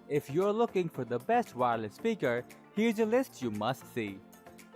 If you're looking for the best wireless speaker, here's a list you must see.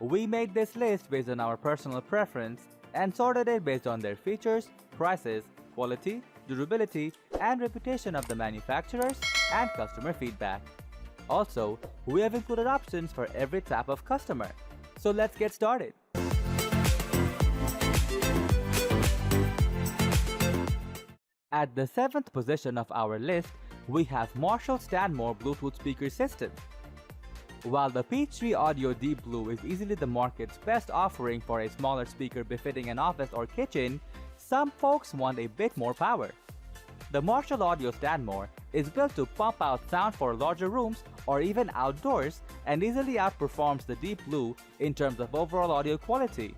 We made this list based on our personal preference and sorted it based on their features, prices, quality, durability, and reputation of the manufacturers and customer feedback. Also, we have included options for every type of customer. So let's get started. At the 7th position of our list, we have Marshall Stanmore Bluetooth speaker system. While the Peachtree Audio Deep Blue is easily the market's best offering for a smaller speaker befitting an office or kitchen, some folks want a bit more power. The Marshall Audio Stanmore is built to pump out sound for larger rooms or even outdoors and easily outperforms the Deep Blue in terms of overall audio quality.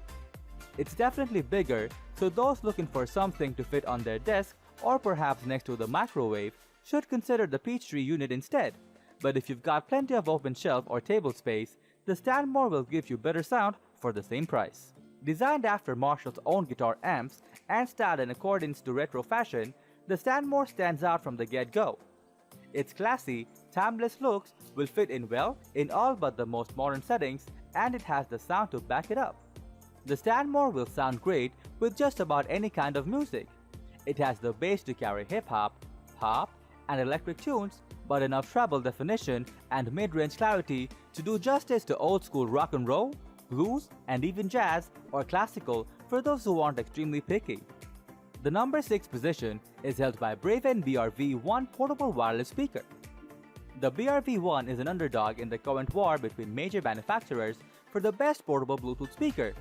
It's definitely bigger, so those looking for something to fit on their desk or perhaps next to the microwave should consider the Peachtree unit instead. But if you've got plenty of open shelf or table space, the Stanmore will give you better sound for the same price. Designed after Marshall's own guitar amps and styled in accordance to retro fashion, the Stanmore stands out from the get-go. Its classy, timeless looks will fit in well in all but the most modern settings, and it has the sound to back it up. The Stanmore will sound great with just about any kind of music. It has the bass to carry hip-hop, pop, and electric tunes, but enough treble definition and mid-range clarity to do justice to old-school rock and roll, blues, and even jazz or classical for those who aren't extremely picky. The number 6 position is held by Braven BRV-1 portable wireless speaker. The BRV-1 is an underdog in the current war between major manufacturers for the best portable Bluetooth speaker.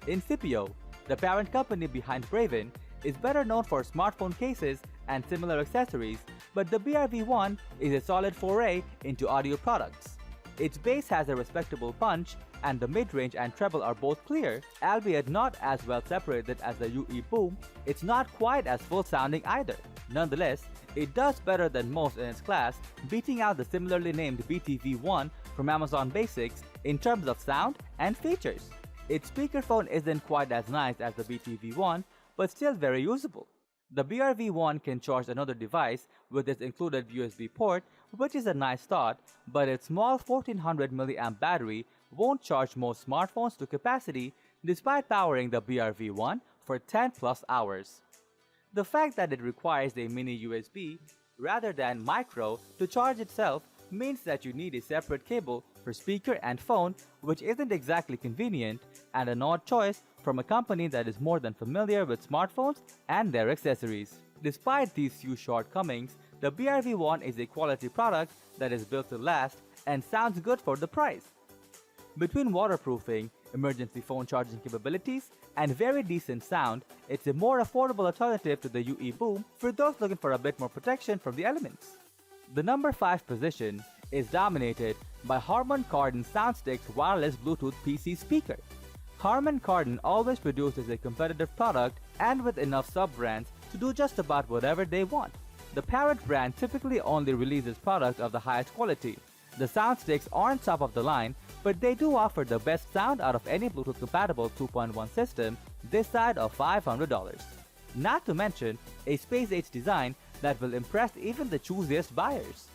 Incipio, the parent company behind Braven, is better known for smartphone cases and similar accessories, but the BRV-1 is a solid foray into audio products. Its bass has a respectable punch, and the mid-range and treble are both clear, albeit not as well separated as the UE Boom. It's not quite as full-sounding either. Nonetheless, it does better than most in its class, beating out the similarly named BTV-1 from Amazon Basics in terms of sound and features. Its speakerphone isn't quite as nice as the BTV-1, but still very usable. The BRV-1 can charge another device with its included USB port, which is a nice thought, but its small 1400 mAh battery won't charge most smartphones to capacity despite powering the BRV-1 for 10 plus hours. The fact that it requires a mini USB rather than micro to charge itself means that you need a separate cable for speaker and phone, which isn't exactly convenient, and an odd choice from a company that is more than familiar with smartphones and their accessories. Despite these few shortcomings, the BRV-1 is a quality product that is built to last and sounds good for the price. Between waterproofing, emergency phone charging capabilities, and very decent sound, it's a more affordable alternative to the UE Boom for those looking for a bit more protection from the elements. The number 5 position is dominated by Harman Kardon SoundSticks wireless Bluetooth PC speaker. Harman Kardon always produces a competitive product and with enough sub-brands to do just about whatever they want. The parent brand typically only releases products of the highest quality. The SoundSticks aren't top of the line, but they do offer the best sound out of any Bluetooth-compatible 2.1 system this side of $500. Not to mention a space-age design that will impress even the choosiest buyers.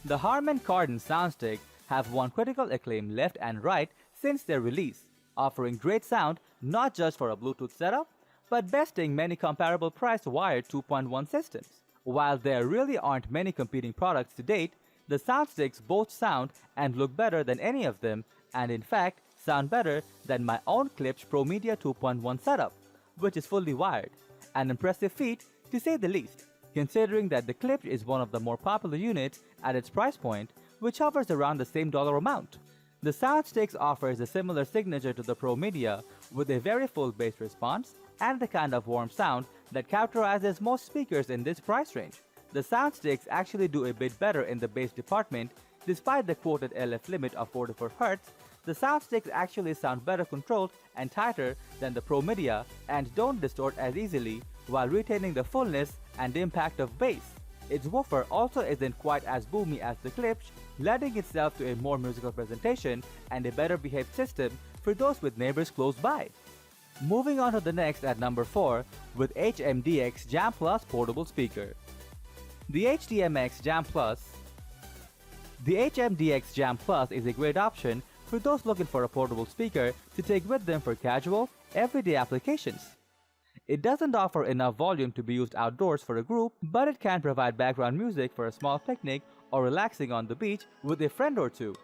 The Harman Kardon SoundSticks have won critical acclaim left and right since their release, offering great sound not just for a Bluetooth setup, but besting many comparable priced wired 2.1 systems. While there really aren't many competing products to date, the SoundSticks both sound and look better than any of them, and in fact sound better than my own Klipsch Pro Media 2.1 setup, which is fully wired. An impressive feat to say the least, considering that the Klipsch is one of the more popular units at its price point, which hovers around the same dollar amount. The SoundSticks offers a similar signature to the Pro Media with a very full bass response and the kind of warm sound that characterizes most speakers in this price range. The SoundSticks actually do a bit better in the bass department. Despite the quoted LF limit of 44 Hz, the SoundSticks actually sound better controlled and tighter than the Pro Media and don't distort as easily while retaining the fullness and impact of bass. Its woofer also isn't quite as boomy as the Klipsch, lending itself to a more musical presentation and a better behaved system for those with neighbors close by. Moving on to the next at number 4 with HMDX Jam Plus portable speaker. The HDMX Jam Plus The HMDX Jam Plus is a great option for those looking for a portable speaker to take with them for casual, everyday applications. It doesn't offer enough volume to be used outdoors for a group, but it can provide background music for a small picnic or relaxing on the beach with a friend or two.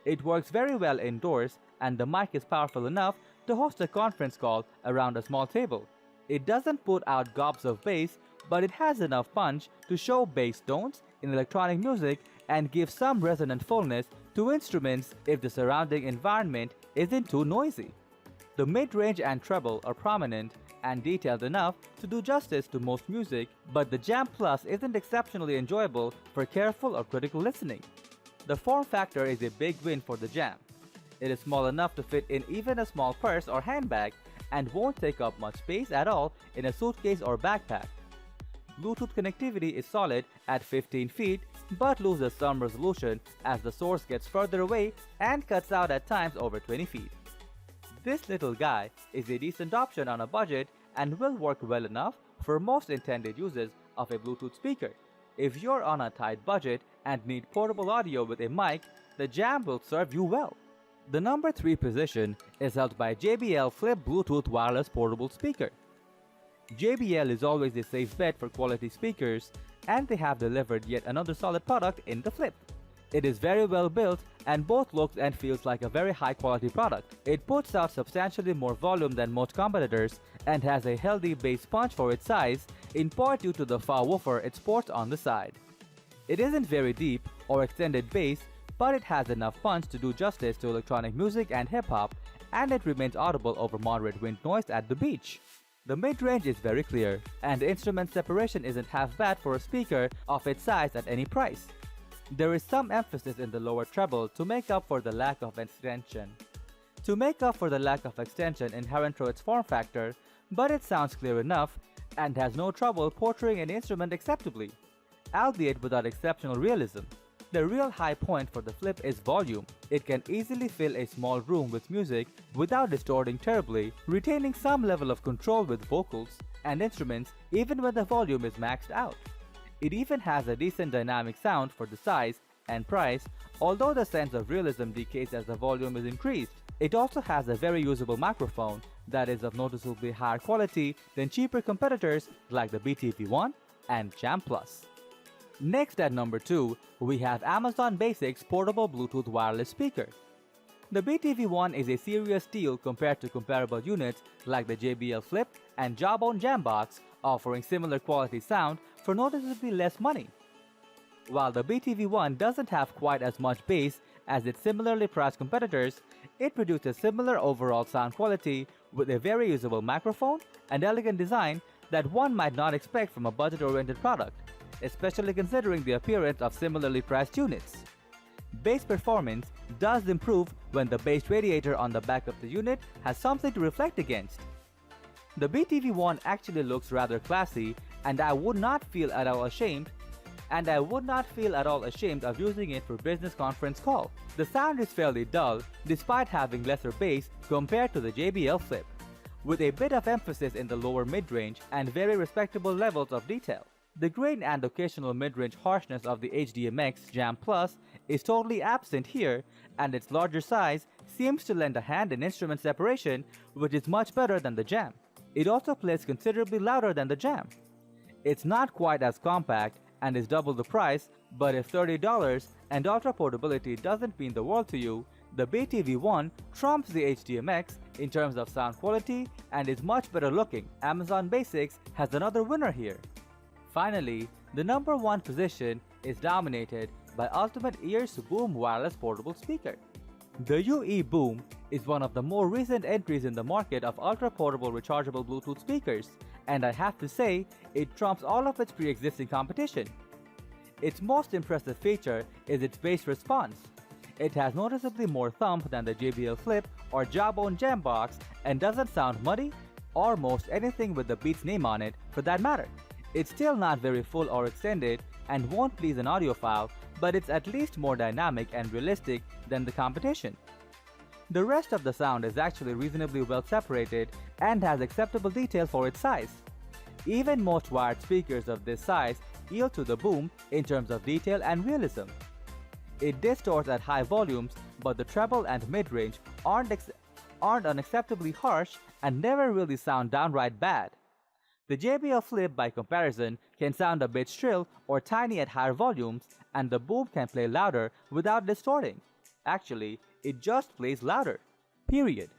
It works very well indoors, and the mic is powerful enough to host a conference call around a small table. It doesn't put out gobs of bass, but it has enough punch to show bass tones in electronic music and give some resonant fullness to instruments if the surrounding environment isn't too noisy. The mid-range and treble are prominent and detailed enough to do justice to most music, but the Jam Plus isn't exceptionally enjoyable for careful or critical listening. The form factor is a big win for the Jam. It is small enough to fit in even a small purse or handbag and won't take up much space at all in a suitcase or backpack. Bluetooth connectivity is solid at 15 feet but loses some resolution as the source gets further away and cuts out at times over 20 feet. This little guy is a decent option on a budget and will work well enough for most intended uses of a Bluetooth speaker. If you're on a tight budget and need portable audio with a mic, the Jam will serve you well. The number 3 position is held by JBL Flip Bluetooth Wireless Portable Speaker. JBL is always a safe bet for quality speakers, and they have delivered yet another solid product in the Flip. It is very well built and both looks and feels like a very high quality product. It puts out substantially more volume than most competitors and has a healthy bass punch for its size, in part due to the far woofer it sports on the side. It isn't very deep or extended bass, but it has enough punch to do justice to electronic music and hip-hop, and it remains audible over moderate wind noise at the beach. The mid-range is very clear, and the instrument separation isn't half bad for a speaker of its size at any price. There is some emphasis in the lower treble to make up for the lack of extension. Inherent to its form factor, but it sounds clear enough and has no trouble portraying an instrument acceptably, albeit without exceptional realism. The real high point for the Flip is volume. It can easily fill a small room with music without distorting terribly, retaining some level of control with vocals and instruments even when the volume is maxed out. It even has a decent dynamic sound for the size and price, although the sense of realism decays as the volume is increased. It also has a very usable microphone that is of noticeably higher quality than cheaper competitors like the BTV1 and Jam Plus. Next at number 2, we have Amazon Basics Portable Bluetooth Wireless Speaker. The BTV1 is a serious steal compared to comparable units like the JBL Flip and Jawbone Jambox, offering similar quality sound for noticeably less money. While the BTV1 doesn't have quite as much bass as its similarly priced competitors, it produces similar overall sound quality with a very usable microphone and elegant design that one might not expect from a budget-oriented product, especially considering the appearance of similarly priced units. Bass performance does improve when the bass radiator on the back of the unit has something to reflect against. The BTV1 actually looks rather classy, and I would not feel at all ashamed of using it for business conference call. The sound is fairly dull despite having lesser bass compared to the JBL Flip, with a bit of emphasis in the lower mid-range and very respectable levels of detail. The grain and occasional mid-range harshness of the HDMX Jam Plus is totally absent here, and its larger size seems to lend a hand in instrument separation, which is much better than the Jam. It also plays considerably louder than the Jam. It's not quite as compact and is double the price, but if $30 and ultra portability doesn't mean the world to you, the BTV1 trumps the HDMX in terms of sound quality and is much better looking. Amazon Basics has another winner here. Finally, the number 1 position is dominated by Ultimate Ears Boom Wireless Portable Speaker. The UE Boom is one of the more recent entries in the market of ultra-portable rechargeable Bluetooth speakers, and I have to say, it trumps all of its pre-existing competition. Its most impressive feature is its bass response. It has noticeably more thump than the JBL Flip or Jawbone Jambox and doesn't sound muddy or most anything with the Beats name on it for that matter. It's still not very full or extended and won't please an audiophile, but it's at least more dynamic and realistic than the competition. The rest of the sound is actually reasonably well separated and has acceptable detail for its size. Even most wired speakers of this size yield to the Boom in terms of detail and realism. It distorts at high volumes, but the treble and mid-range aren't unacceptably harsh and never really sound downright bad. The JBL Flip, by comparison, can sound a bit shrill or tiny at higher volumes, and the boom can play louder without distorting. Actually, it just plays louder. Period.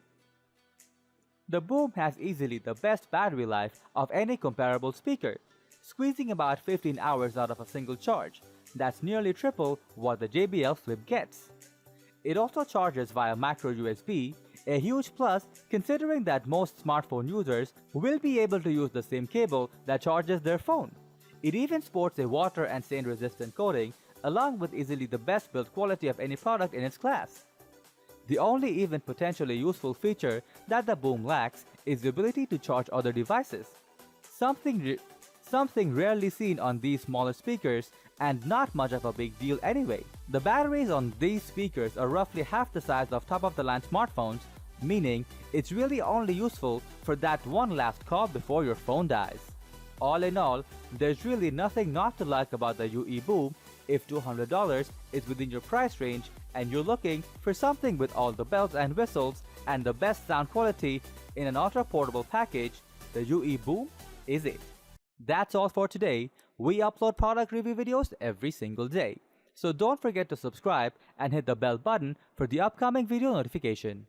The boom has easily the best battery life of any comparable speaker, squeezing about 15 hours out of a single charge. That's nearly triple what the JBL Flip gets. It also charges via micro USB, a huge plus considering that most smartphone users will be able to use the same cable that charges their phone. It even sports a water and stain resistant coating, along with easily the best build quality of any product in its class. The only even potentially useful feature that the boom lacks is the ability to charge other devices, something rarely seen on these smaller speakers and not much of a big deal anyway. The batteries on these speakers are roughly half the size of top-of-the-line smartphones, meaning it's really only useful for that one last call before your phone dies. All in all, there's really nothing not to like about the UE Boom if $200 is within your price range and you're looking for something with all the bells and whistles and the best sound quality in an ultra-portable package. The UE Boom is it. That's all for today. We upload product review videos every single day, so don't forget to subscribe and hit the bell button for the upcoming video notification.